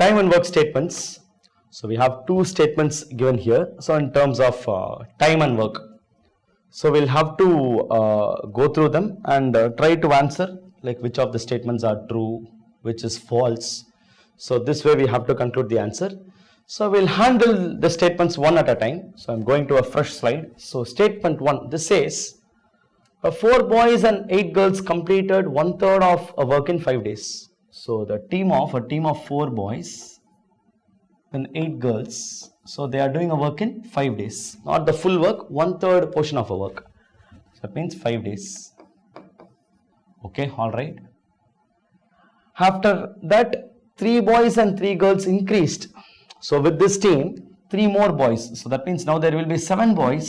time and work statements. So we have two statements given here. So in terms of time and work, so we'll have to go through them and try to answer like which of the statements are true, which is false. So this way we have to conclude the answer. So we'll handle the statements one at a time. So I'm going to a fresh slide. So statement 1, this says 4 boys and 8 girls completed 1/3 of a work in 5 days. So a team of 4 boys and 8 girls. So they are doing a work in 5 days, not the full work, 1/3 portion of a work. So that means 5 days. Okay, all right. After that, 3 boys and 3 girls increased. So with this team, 3 more boys. So that means now there will be 7 boys,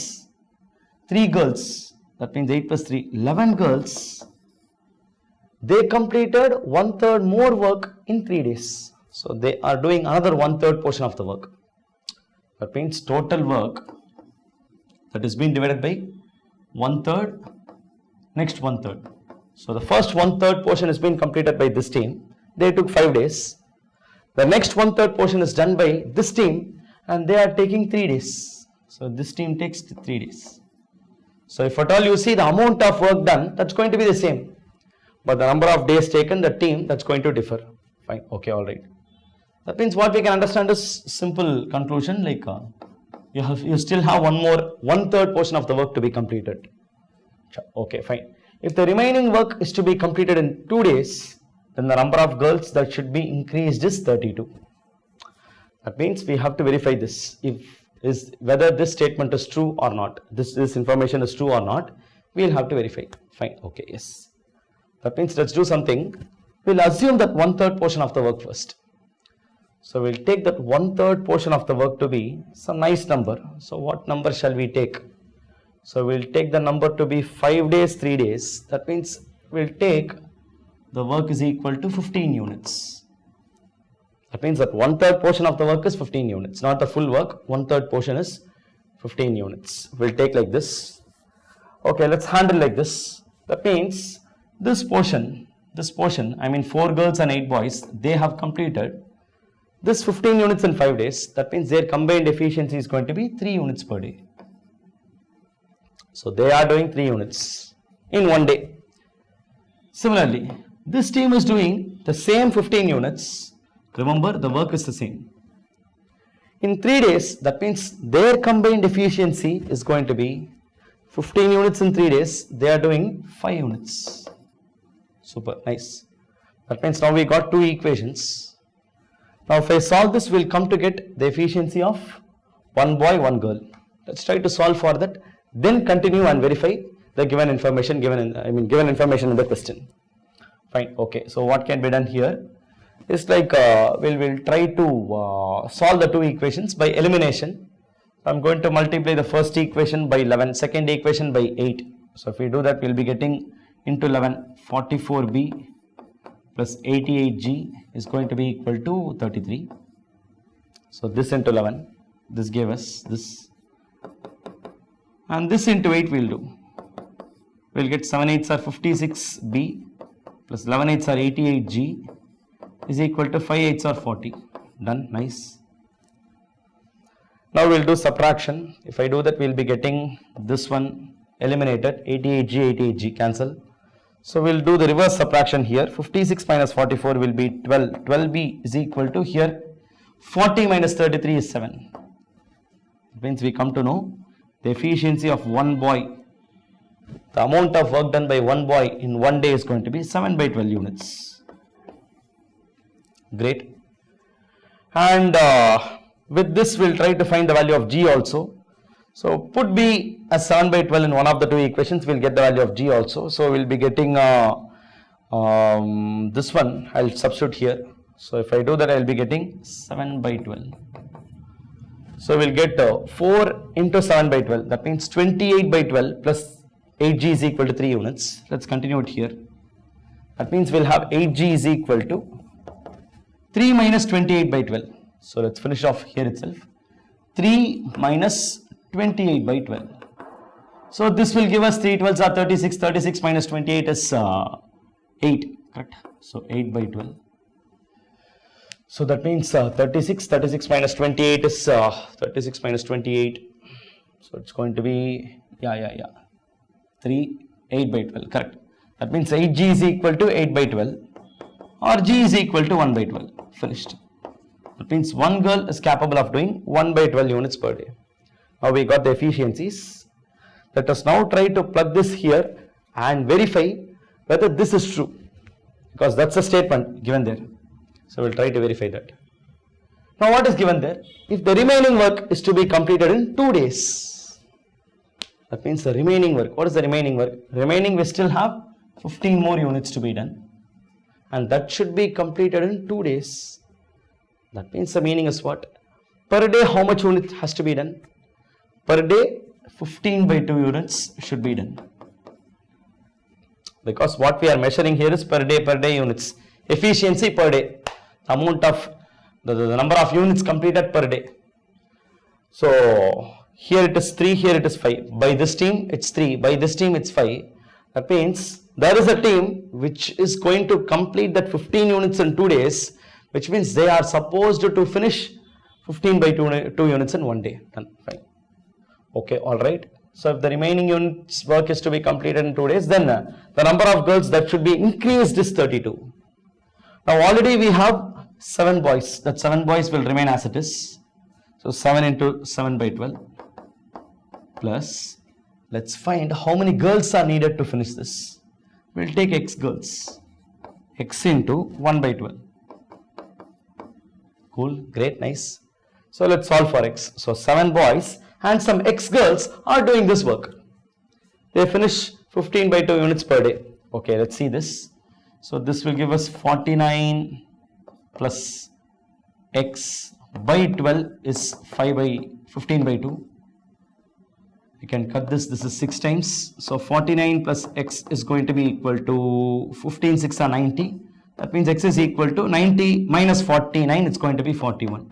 3 girls. That means 8 plus 3, 11 girls. They completed 1/3 more work in 3 days. So they are doing another 1/3 portion of the work. That means total work that is being divided by 1/3, next 1/3. So the first 1/3 portion is being completed by this team. They took 5 days. The next 1/3 portion is done by this team and they are taking 3 days. So this team takes 3 days. So if at all you see the amount of work done, that's going to be the same. But the number of days taken, the team, that's going to differ. Fine, okay, all right. That means what we can understand is simple conclusion, like you still have 1/3 portion of the work to be completed. Okay, fine. If the remaining work is to be completed in 2 days, then the number of girls that should be increased is 32. That means we have to verify this, whether this statement is true or not. This information is true or not, we'll have to verify. Fine, okay, yes. That means let's do something. We'll assume that 1/3 portion of the work first. So we'll take that 1/3 portion of the work to be some nice number. So what number shall we take? So we'll take the number to be 5 days, 3 days. That means we'll take the work is equal to 15 units. That means that 1/3 portion of the work is 15 units, not the full work. 1/3 portion is 15 units. We'll take like this. Okay, let's handle like this. That means this portion, I mean 4 girls and 8 boys, they have completed this 15 units in 5 days. That means their combined efficiency is going to be 3 units per day. So they are doing 3 units in 1 day. Similarly, this team is doing the same 15 units. Remember, the work is the same. In 3 days, that means their combined efficiency is going to be 15 units in 3 days. They are doing 5 units. Super, nice. That means now we got 2 equations. Now if I solve this, we'll come to get the efficiency of 1 boy, 1 girl. Let's try to solve for that. Then continue and verify the given information, given information in the question. Fine, okay. So what can be done here is like we'll try to solve the 2 equations by elimination. I'm going to multiply the first equation by 11, second equation by 8. So if we do that, we'll be getting into 11, 44b plus 88g is going to be equal to 33. So this into 11, this gave us this, and this into 8 we'll do. We'll get 7 8s are 56b plus 11 8s are 88g is equal to 5 8s are 40. Done, nice. Now we'll do subtraction. If I do that, we'll be getting this one eliminated, 88g cancel. So we'll do the reverse subtraction here. 56 minus 44 will be 12. 12b is equal to here 40 minus 33 is 7. It means we come to know the efficiency of 1 boy. The amount of work done by 1 boy in 1 day is going to be 7 by 12 units. Great. And with this we'll try to find the value of g also. So put b as 7 by 12 in one of the 2 equations, we'll get the value of g also. So we'll be getting this one, I'll substitute here. So if I do that, I'll be getting 7 by 12. So we'll get 4 into 7 by 12. That means 28 by 12 plus 8g is equal to 3 units. Let's continue it here. That means we'll have 8g is equal to 3 minus 28 by 12. So let's finish off here itself. 3 minus 28 by 12. So this will give us 3 12s are 36. 36 minus 28 is 8. Correct. So 8 by 12. So that means 36 minus 28 is 36 minus 28. So it's going to be, 3, 8 by 12, correct. That means 8G is equal to 8 by 12 or G is equal to 1 by 12, finished. That means one girl is capable of doing 1 by 12 units per day. Now we got the efficiencies. Let us now try to plug this here and verify whether this is true, because that's a statement given there. So we'll try to verify that. Now what is given there? If the remaining work is to be completed in 2 days, that means the remaining work. What is the remaining work? Remaining we still have 15 more units to be done, and that should be completed in 2 days. That means the meaning is what? Per day how much unit has to be done? Per day 15 by 2 units should be done, because what we are measuring here is per day units. Efficiency per day, amount of the number of units completed per day. So here it is 3, here it is 5. By this team it's 3, by this team it's 5. That means there is a team which is going to complete that 15 units in 2 days, which means they are supposed to finish 15 by 2 units in 1 day. Done. Fine. Okay, alright. So if the remaining units work is to be completed in 2 days, then the number of girls that should be increased is 32. Now already we have 7 boys. That 7 boys will remain as it is. So 7 into 7 by 12 plus, let's find how many girls are needed to finish this. We'll take x girls. X into 1 by 12. Cool, great, nice. So let's solve for x. So 7 boys and some x girls are doing this work. They finish 15 by 2 units per day. Okay, let's see this. So this will give us 49 plus x by 12 is 5 by 15 by 2. We can cut this. This is 6 times. So 49 plus x is going to be equal to 15, 6 are 90. That means x is equal to 90 minus 49. It's going to be 41.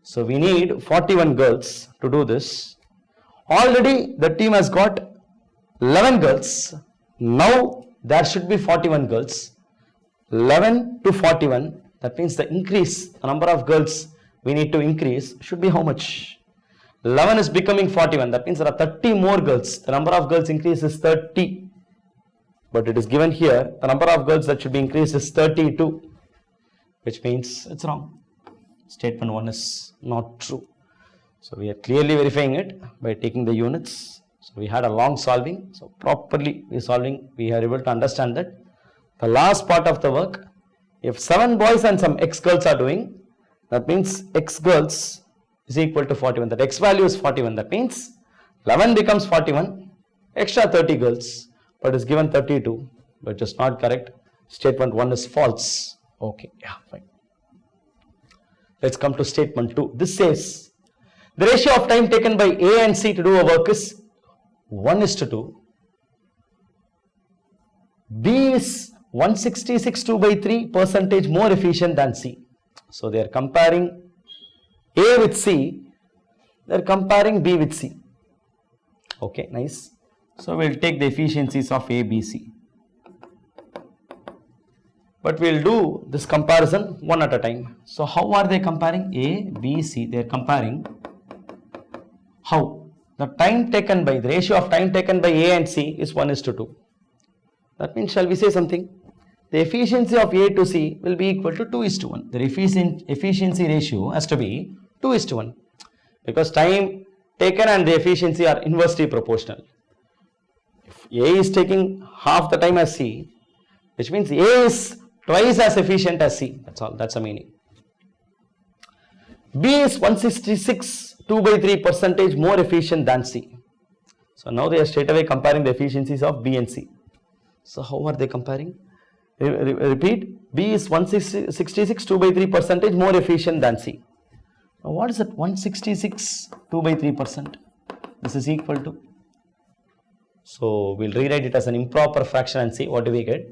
So we need 41 girls to do this. Already the team has got 11 girls. Now there should be 41 girls. 11 to 41. That means the increase, the number of girls we need to increase should be how much? 11 is becoming 41. That means there are 30 more girls. The number of girls increase is 30. But it is given here, the number of girls that should be increased is 32. Which means it's wrong. Statement 1 is not true. So we are clearly verifying it by taking the units. So we had a long solving. So properly we are able to understand that the last part of the work, if 7 boys and some x girls are doing, that means x girls is equal to 41. That x value is 41. That means 11 becomes 41, extra 30 girls, but is given 32, which is not correct. Statement 1 is false. Okay, yeah, fine. Let's come to statement 2. This says the ratio of time taken by A and C to do a work is 1:2. B is 166 2 by 3 percentage more efficient than C. So they are comparing A with C, they are comparing B with C. Okay, nice. So we'll take the efficiencies of A, B, C. But we'll do this comparison one at a time. So how are they comparing? A, B, C. They are comparing how? The time taken by, the ratio of time taken by A and C is 1:2. That means, shall we say something? The efficiency of A to C will be equal to 2:1. The efficiency ratio has to be 2:1. Because time taken and the efficiency are inversely proportional. If A is taking half the time as C, which means A is twice as efficient as C. That's all. That's the meaning. B is 166 2 by 3 percentage more efficient than C. So now they are straight away comparing the efficiencies of B and C. So how are they comparing? Repeat. B is 166 2 by 3 percentage more efficient than C. Now what is that 166 2 by 3%? This is equal to. So we'll rewrite it as an improper fraction and see what do we get.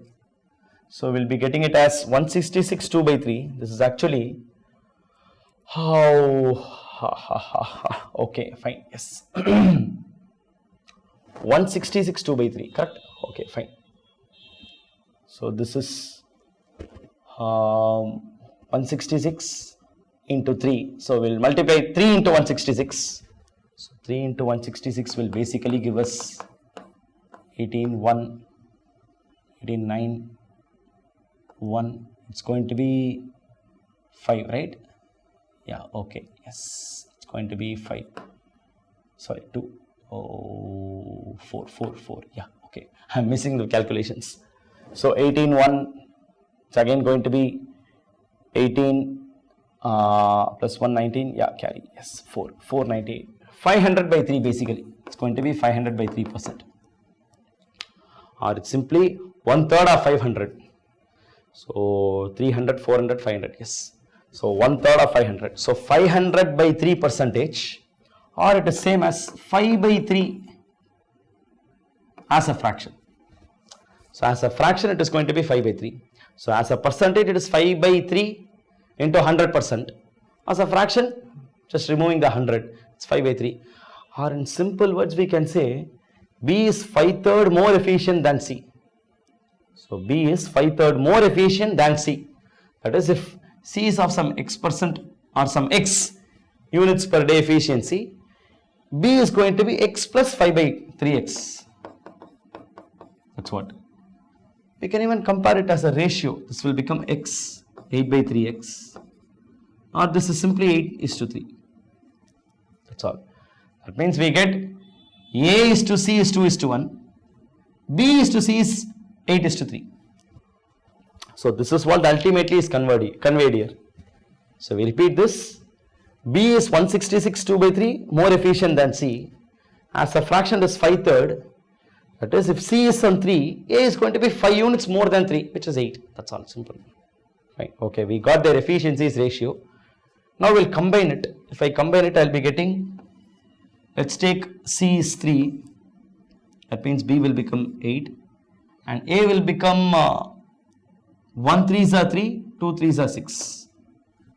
So we'll be getting it as 166 2 by 3. This is actually okay, fine, yes. 166 2 by 3, correct? Okay, fine. So this is 166 into 3. So we'll multiply 3 into 166. So 3 into 166 will basically give us 18, 1, 18, 9, 1. It's going to be 5, right? Yeah, okay. Yes, it's going to be 5. Sorry, 2. Oh, 4. Yeah, okay. I'm missing the calculations. So 18, 1. It's again going to be 18 plus 119. Yeah, carry. Yes, 498. 500 by 3 basically. It's going to be 500 by 3%. Or it's simply 1/3 of 500. So 300, 400, 500. Yes. So 1/3 of 500. So 500 by 3%, or it is same as 5 by 3 as a fraction. So as a fraction it is going to be 5 by 3. So as a percentage it is 5 by 3 into 100%. As a fraction, just removing the 100, it's 5 by 3. Or in simple words we can say B is 5/3 more efficient than C. So B is 5/3 more efficient than C. That is, if C is of some X% or some X units per day efficiency, B is going to be X plus 5 by 3X. That's what. We can even compare it as a ratio. This will become X, 8 by 3X. Or this is simply 8:3. That's all. That means we get A is to C is 2:1. B is to C is 8:3. So this is what ultimately is conveyed here. So we repeat this. B is 166 2 by 3 more efficient than C. As a fraction is 5/3. That is, if C is on 3, A is going to be 5 units more than 3, which is 8. That's all, simple. Right. Okay, we got their efficiencies ratio. Now we'll combine it. If I combine it, I'll be getting, let's take C is 3. That means B will become 8. And A will become 1 3s are 3, 2 3s are 6.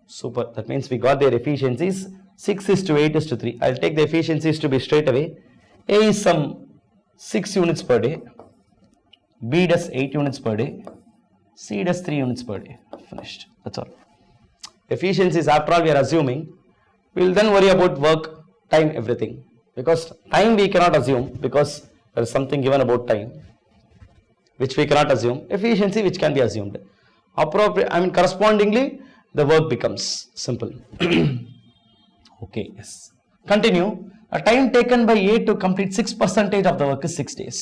Super. That means we got their efficiencies. 6 is to 8 is to 3. I'll take the efficiencies to be straight away. A is some 6 units per day. B does 8 units per day. C does 3 units per day. Finished. That's all. Efficiencies, after all, we are assuming. We will then worry about work, time, everything. Because time we cannot assume, because there is something given about time which we cannot assume. Efficiency which can be assumed. Correspondingly, the work becomes simple. Okay, yes. Continue. A time taken by A to complete 6% of the work is 6 days.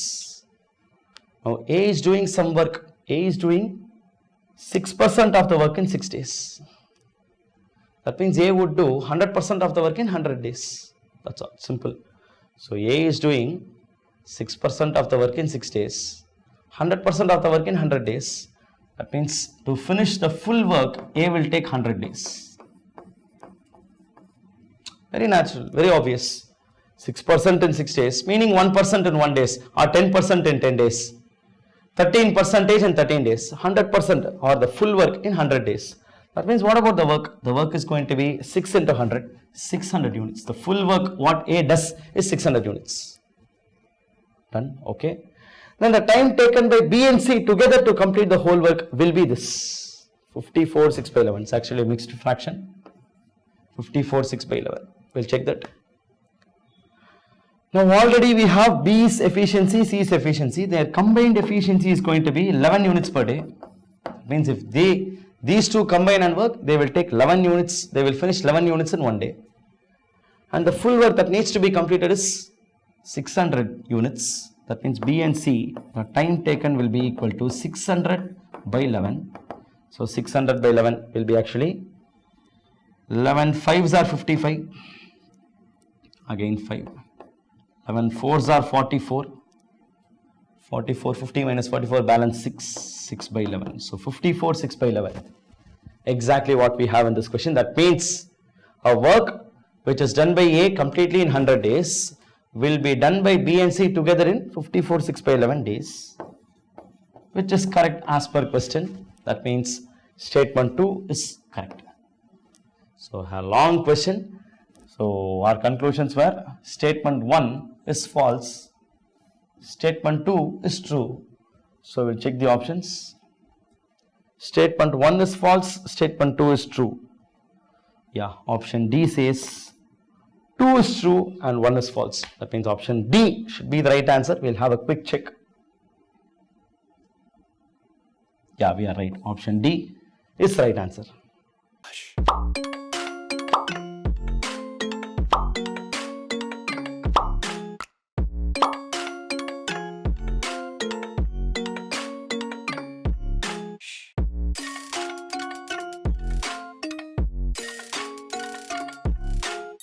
Now A is doing some work. A is doing 6% of the work in 6 days. That means A would do 100% of the work in 100 days. That's all. Simple. So A is doing 6% of the work in 6 days. 100% of the work in 100 days. That means to finish the full work, A will take 100 days. Very natural, very obvious. 6% in 6 days, meaning 1% in 1 day, or 10% in 10 days. 13% in 13 days, 100% or the full work in 100 days. That means what about the work? The work is going to be 6 into 100, 600 units. The full work what A does is 600 units. Done, okay. Then the time taken by B and C together to complete the whole work will be this. 54 6 by 11. It's actually a mixed fraction. 54 6 by 11. We'll check that. Now already we have B's efficiency, C's efficiency. Their combined efficiency is going to be 11 units per day. That means if these two combine and work, they will take 11 units. They will finish 11 units in 1 day. And the full work that needs to be completed is 600 units. That means B and C, the time taken will be equal to 600 by 11. So 600 by 11 will be actually 11 5s are 55. Again 5. 11 4s are 44. 44, 50 minus 44, balance 6, 6 by 11. So 54, 6 by 11. Exactly what we have in this question. That means a work which is done by A completely in 100 days will be done by B and C together in 54, 6 by 11 days. Which is correct as per question. That means statement 2 is correct. So a long question. So our conclusions were statement 1 is false. Statement 2 is true. So we'll check the options. Statement 1 is false, statement 2 is true. Yeah, option D says 2 is true and 1 is false. That means option D should be the right answer. We'll have a quick check. Yeah, we are right. Option D is the right answer.